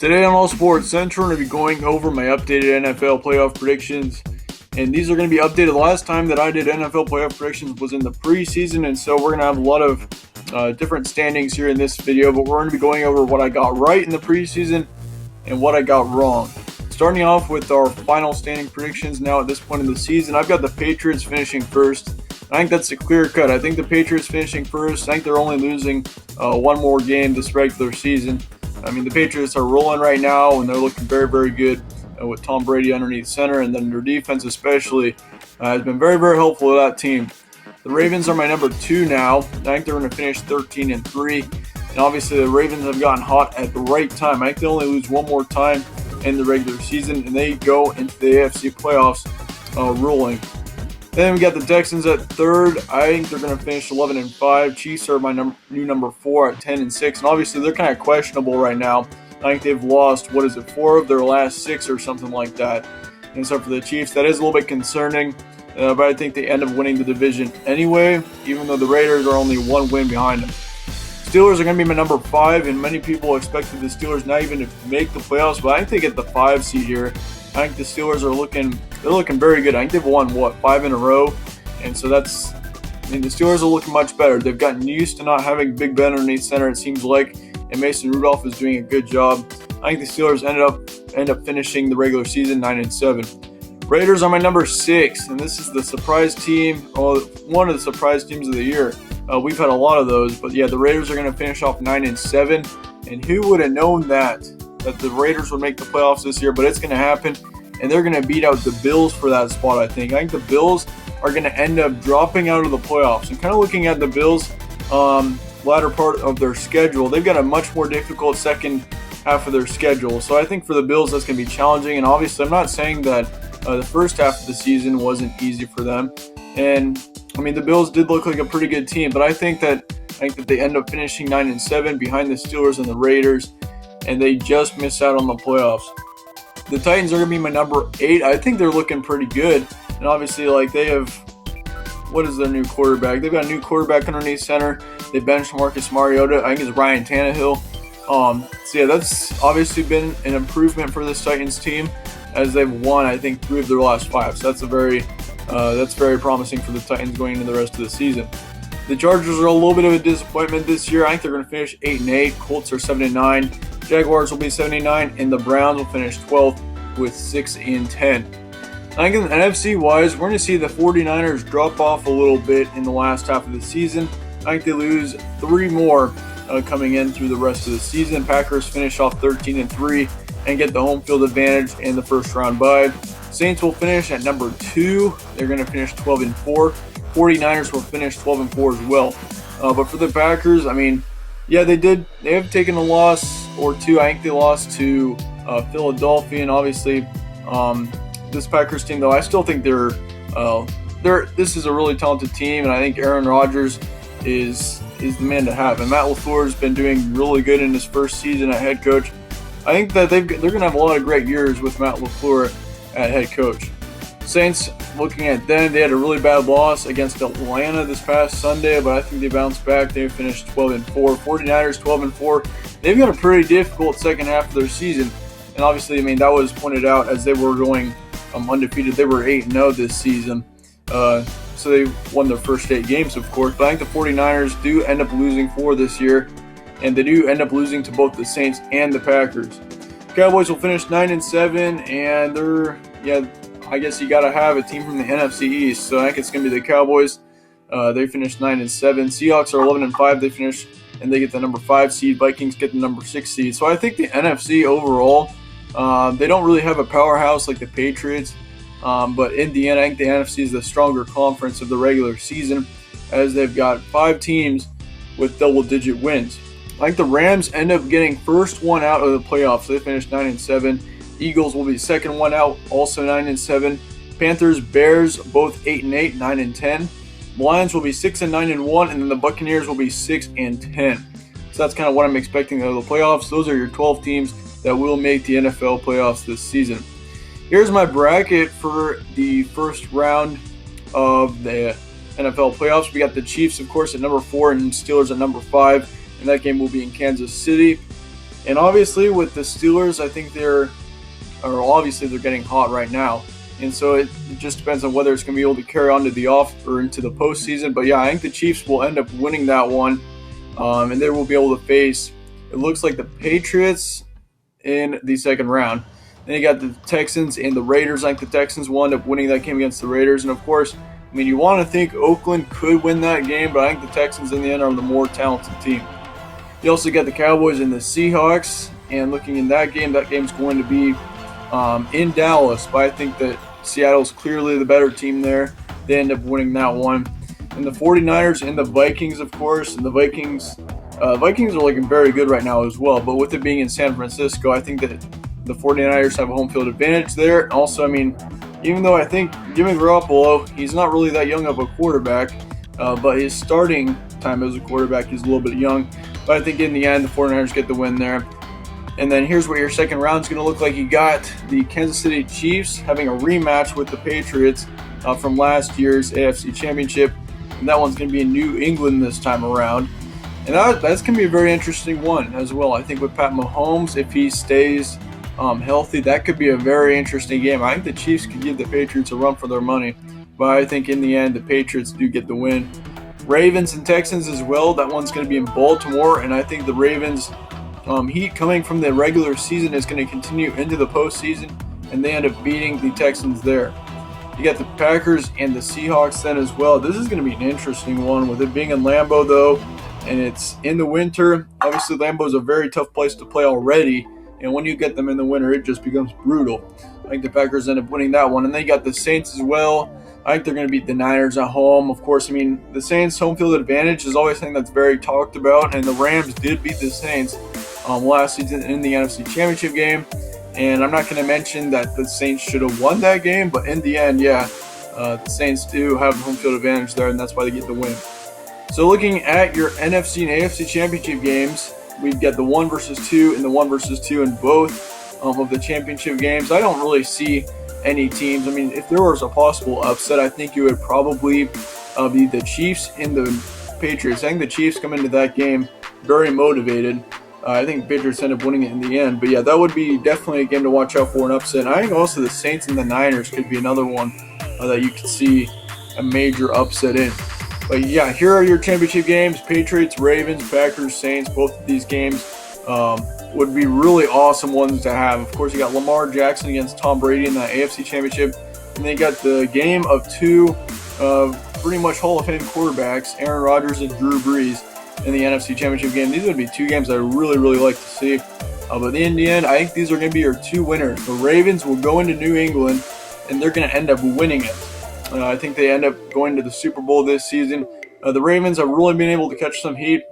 Today on All Sports Central, we're going to be going over my updated NFL playoff predictions. And these are going to be updated. The last time that I did NFL playoff predictions was in the preseason, and so we're going to have a lot of different standings here in this video, but we're going to be going over what I got right in the preseason and what I got wrong. Starting off with our final standing predictions now at this point in the season, I've got the Patriots finishing first. I think that's a clear cut. I think the Patriots finishing first. I think they're only losing one more game this regular season. I mean, the Patriots are rolling right now, and they're looking very, very good with Tom Brady underneath center, and then their defense especially has been very, very helpful to that team. The Ravens are my number 2 now. I think they're going to finish 13-3, and obviously the Ravens have gotten hot at the right time. I think they only lose one more time in the regular season, and they go into the AFC playoffs ruling. Then we got the Texans at 3rd. I think they're going to finish 11-5. Chiefs are my new number 4 at 10-6, and obviously they're kind of questionable right now. I think they've lost, 4 of their last 6 or something like that. And so for the Chiefs, that is a little bit concerning, but I think they end up winning the division anyway, even though the Raiders are only one win behind them. Steelers are going to be my number 5, and many people expected the Steelers not even to make the playoffs, but I think they get the 5 seed here. I think the Steelers are looking very good. I think they've won, 5 in a row, and so the Steelers are looking much better. They've gotten used to not having Big Ben underneath center, it seems like, and Mason Rudolph is doing a good job. I think the Steelers end up finishing the regular season 9-7. Raiders are my number 6, and this is the surprise team, one of the surprise teams of the year. We've had a lot of those, but yeah, the Raiders are going to finish off 9-7, and who would have known that the Raiders would make the playoffs this year? But it's going to happen, and they're going to beat out the Bills for that spot, I think. I think the Bills are going to end up dropping out of the playoffs. And kind of looking at the Bills' latter part of their schedule, they've got a much more difficult second half of their schedule. So I think for the Bills, that's going to be challenging. And obviously, I'm not saying that the first half of the season wasn't easy for them. And I mean, the Bills did look like a pretty good team, but I think that they end up finishing 9-7 behind the Steelers and the Raiders, and they just miss out on the playoffs. The Titans are going to be my number 8. I think they're looking pretty good, and obviously, they have, what is their new quarterback? They've got a new quarterback underneath center. They benched Marcus Mariota. I think it's Ryan Tannehill. So yeah, that's obviously been an improvement for this Titans team, as they've won, I think, 3 of their last 5. So that's very promising for the Titans going into the rest of the season. The Chargers are a little bit of a disappointment this year. I think they're going to finish 8-8. Colts are 7-9. Jaguars will be 7-9, and the Browns will finish 12th with 6-10. I think in the NFC-wise, we're going to see the 49ers drop off a little bit in the last half of the season. I think they lose 3 more coming in through the rest of the season. Packers finish off 13-3 and get the home field advantage and the first round bye. Saints will finish at number 2. They're going to finish 12-4. 49ers will finish 12-4 as well. But for the Packers, I mean, yeah, they have taken a loss or 2. I think they lost to Philadelphia, and obviously this Packers team, though, I still think this is a really talented team, and I think Aaron Rodgers is the man to have. And Matt LaFleur has been doing really good in his first season at head coach. I think that they're going to have a lot of great years with Matt LaFleur at head coach. Saints, looking at them, they had a really bad loss against Atlanta this past Sunday, but I think they bounced back. They finished 12-4. 49ers 12-4. They've got a pretty difficult second half of their season, and obviously, I mean, that was pointed out as they were going undefeated. They were 8-0 this season, so they won their first 8 games, of course. But I think the 49ers do end up losing 4 this year, and they do end up losing to both the Saints and the Packers. Cowboys will finish 9-7, and I guess you got to have a team from the NFC East, so I think it's going to be the Cowboys. They finished 9-7. Seahawks are 11-5. They finish, and they get the number 5 seed. Vikings get the number 6 seed. So I think the NFC overall, they don't really have a powerhouse like the Patriots, but in the end, I think the NFC is the stronger conference of the regular season, as they've got 5 teams with double-digit wins. I think the Rams end up getting first one out of the playoffs. They finished 9-7. Eagles will be second one out, also 9-7. Panthers, Bears, both 8-8, 9-10. Lions will be 6-9-1, and then the Buccaneers will be 6-10. So that's kind of what I'm expecting out of the playoffs. Those are your 12 teams that will make the NFL playoffs this season. Here's my bracket for the first round of the NFL playoffs. We got the Chiefs, of course, at number 4 and Steelers at number 5. And that game will be in Kansas City. And obviously with the Steelers, I think they're getting hot right now. And so it just depends on whether it's going to be able to carry on to the off or into the postseason. But yeah, I think the Chiefs will end up winning that one. And they will be able to face, it looks like, the Patriots in the second round. Then you got the Texans and the Raiders. I think the Texans will end up winning that game against the Raiders. And of course, I mean, you want to think Oakland could win that game, but I think the Texans in the end are the more talented team. You also got the Cowboys and the Seahawks. And looking in that game's going to be in Dallas. But I think that Seattle's clearly the better team there. They end up winning that one. And the 49ers and the Vikings, of course. And the Vikings are looking very good right now as well. But with it being in San Francisco, I think that the 49ers have a home field advantage there. Also, I mean, even though I think Jimmy Garoppolo, he's not really that young of a quarterback, but his starting time as a quarterback is a little bit young. But I think in the end, the 49ers get the win there. And then here's what your second round is going to look like. You got the Kansas City Chiefs having a rematch with the Patriots from last year's AFC Championship. And that one's going to be in New England this time around. And that's going to be a very interesting one as well. I think with Pat Mahomes, if he stays healthy, that could be a very interesting game. I think the Chiefs could give the Patriots a run for their money, but I think in the end the Patriots do get the win. Ravens and Texans as well. That one's going to be in Baltimore, and I think the Ravens heat coming from the regular season is going to continue into the postseason, and they end up beating the Texans there. You got the Packers and the Seahawks then as well. This is going to be an interesting one with it being in Lambeau though, and it's in the winter. Obviously Lambeau is a very tough place to play already. And when you get them in the winter, it just becomes brutal. I think the Packers end up winning that one. And they got the Saints as well. I think they're going to beat the Niners at home. Of course, I mean, the Saints' home field advantage is always something that's very talked about. And the Rams did beat the Saints last season in the NFC Championship game. And I'm not going to mention that the Saints should have won that game. But in the end, yeah, the Saints do have home field advantage there. And that's why they get the win. So looking at your NFC and AFC Championship games, we've got the 1 versus 2 and the 1 versus 2 in both of the championship games. I don't really see any teams. I mean, if there was a possible upset, I think it would probably be the Chiefs and the Patriots. I think the Chiefs come into that game very motivated. I think the Patriots end up winning it in the end. But yeah, that would be definitely a game to watch out for an upset. And I think also the Saints and the Niners could be another one that you could see a major upset in. But yeah, here are your championship games: Patriots, Ravens, Packers, Saints. Both of these games would be really awesome ones to have. Of course, you got Lamar Jackson against Tom Brady in that AFC Championship. And then you got the game of two pretty much Hall of Fame quarterbacks, Aaron Rodgers and Drew Brees, in the NFC Championship game. These would be two games I really, really like to see. But in the end, I think these are going to be your two winners. The Ravens will go into New England, and they're going to end up winning it. I think they end up going to the Super Bowl this season. The Ravens have really been able to catch some heat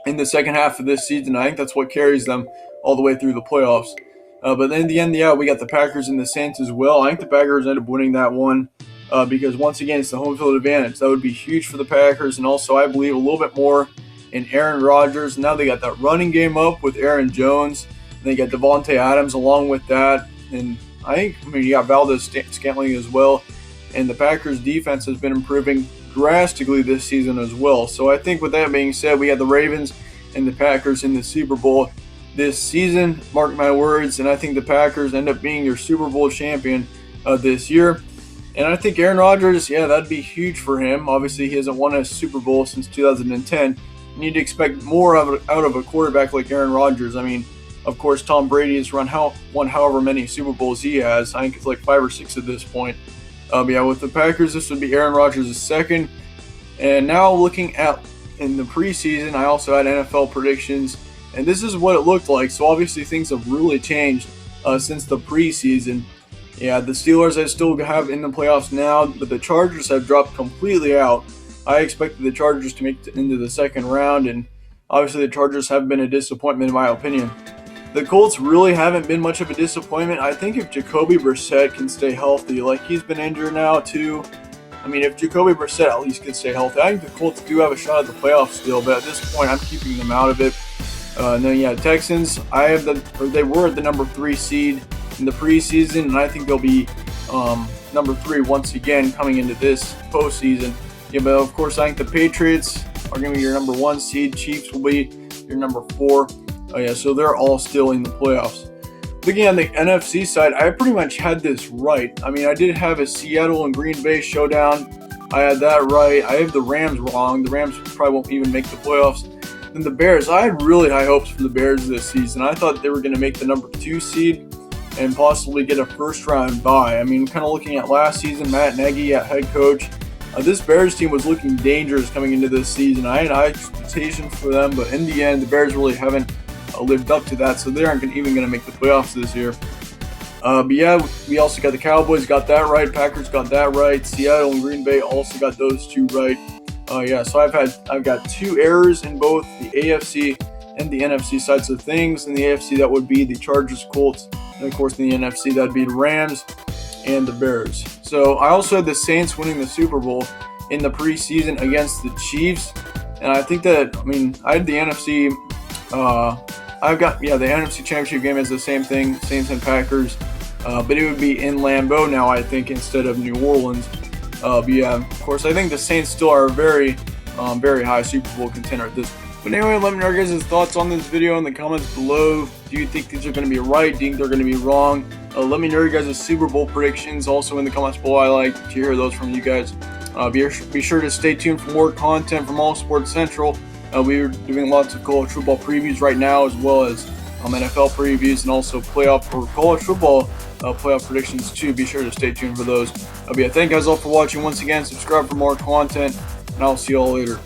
in the second half of this season. I think that's what carries them all the way through the playoffs. But in the end, yeah, we got the Packers and the Saints as well. I think the Packers end up winning that one because, once again, it's the home field advantage. That would be huge for the Packers, and also I believe a little bit more in Aaron Rodgers. Now they got that running game up with Aaron Jones. And they got Devontae Adams along with that. And I mean, you got Valdez-Scantling as well. And the Packers' defense has been improving drastically this season as well. So I think with that being said, we have the Ravens and the Packers in the Super Bowl this season. Mark my words. And I think the Packers end up being your Super Bowl champion this year. And I think Aaron Rodgers, yeah, that'd be huge for him. Obviously, he hasn't won a Super Bowl since 2010. You need to expect more out of a quarterback like Aaron Rodgers. I mean, of course, Tom Brady has won however many Super Bowls he has. I think it's like 5 or 6 at this point. Yeah, with the Packers, this would be Aaron Rodgers' second. And now looking at in the preseason, I also had NFL predictions. And this is what it looked like. So obviously things have really changed since the preseason. Yeah, the Steelers I still have in the playoffs now, but the Chargers have dropped completely out. I expected the Chargers to make it into the second round, and obviously the Chargers have been a disappointment in my opinion. The Colts really haven't been much of a disappointment. I think if Jacoby Brissett can stay healthy, like he's been injured now too. I mean, if Jacoby Brissett at least can stay healthy, I think the Colts do have a shot at the playoffs still, but at this point I'm keeping them out of it. And then yeah, Texans, they were at the number 3 seed in the preseason, and I think they'll be number 3 once again coming into this postseason. Yeah, but of course I think the Patriots are going to be your number 1 seed. Chiefs will be your number 4. Oh yeah, so they're all still in the playoffs. Looking on the NFC side, I pretty much had this right. I mean, I did have a Seattle and Green Bay showdown. I had that right. I have the Rams wrong. The Rams probably won't even make the playoffs. Then the Bears, I had really high hopes for the Bears this season. I thought they were going to make the number 2 seed and possibly get a first round bye. I mean, kind of looking at last season, Matt Nagy at head coach. This Bears team was looking dangerous coming into this season. I had high expectations for them, but in the end, the Bears really haven't lived up to that, so they aren't even going to make the playoffs this year. But yeah, we also got the Cowboys, got that right. Packers got that right. Seattle and Green Bay also got those 2 right. Yeah, so I've got 2 errors in both the AFC and the NFC sides of things. In the AFC, that would be the Chargers, Colts, and of course in the NFC, that'd be the Rams and the Bears. So I also had the Saints winning the Super Bowl in the preseason against the Chiefs, and I think that, I mean, I had the NFC. The NFC Championship game is the same thing, Saints and Packers, but it would be in Lambeau now, I think, instead of New Orleans. But yeah, of course, I think the Saints still are a very high Super Bowl contender at this point. But anyway, let me know your guys' thoughts on this video in the comments below. Do you think these are going to be right? Do you think they're going to be wrong? Let me know your guys' Super Bowl predictions also in the comments below. I like to hear those from you guys. Be sure to stay tuned for more content from All Sports Central. We're doing lots of college football previews right now, as well as NFL previews and also playoff or college football playoff predictions too. Be sure to stay tuned for those. Thank you guys all for watching once again. Subscribe for more content, and I'll see you all later.